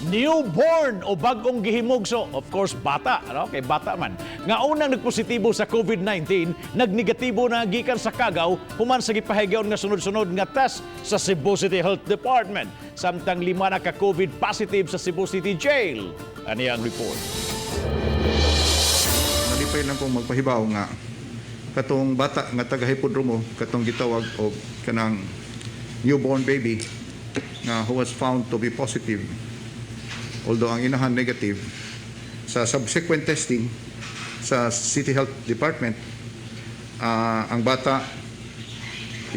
Newborn o bagong gihimog, so of course bata, ano? Kay bata man. Nga unang nagpositibo sa COVID-19, nagnegatibo na gikan sa Cagaw human sa gipahigyaon nga sunod-sunod nga test sa Cebu City Health Department. Samtang 5 na ka COVID positive sa Cebu City Jail. Ano ang report? Nalipay lang kong magpahibaw nga katong bata nga taga Hipodromo katong gitawag og kanang newborn baby nga who was found to be positive, although ang inahan negative. Sa subsequent testing sa City Health Department, ang bata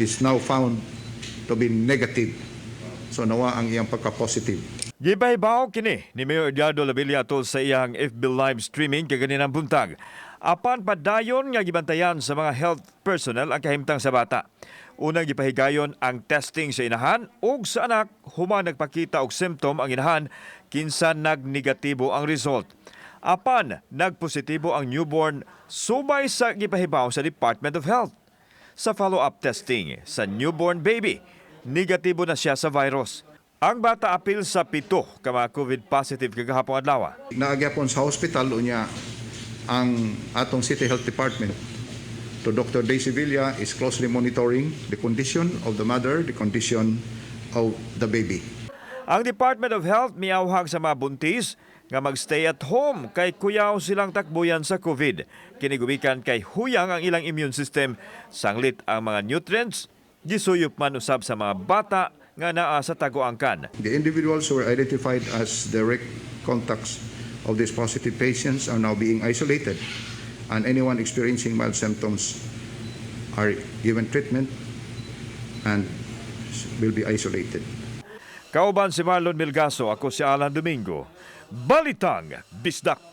is now found to be negative. So nawa ang iyang pagka-positive. Gibahibaw kini ni Mayor Edgardo Labilla tol sa iyang FB live streaming kaganinang buntag. Apan padayon nga gibantayan sa mga health personnel ang kahimtang sa bata. Unang gipahigayon ang testing sa inahan ug sa anak human nagpakita og symptom ang inahan kinsa nagnegatibo ang result. Apan nagpositibo ang newborn subay sa gipahibaw sa Department of Health. Sa follow-up testing sa newborn baby, negatibo na siya sa virus. Ang bata apil sa 7 ka mga COVID positive kagahapon adlaw. Naagyapon sa hospital unya ang atong City Health Department to Dr. Daisy Villa is closely monitoring the condition of the mother, the condition of the baby. Ang Department of Health miawhag sa mga buntis nga magstay at home kay kuyaw silang takbuyan sa COVID. Kinigubikan kay huyang ang ilang immune system, sanglit ang mga nutrients, gisuyop man usab sa mga bata nga naa sa taguangkan. The individuals who were identified as direct contacts of these positive patients are now being isolated, and anyone experiencing mild symptoms are given treatment and will be isolated. Kauban si Marlon Milgaso, ako si Alan Domingo. Balitang Bisdak.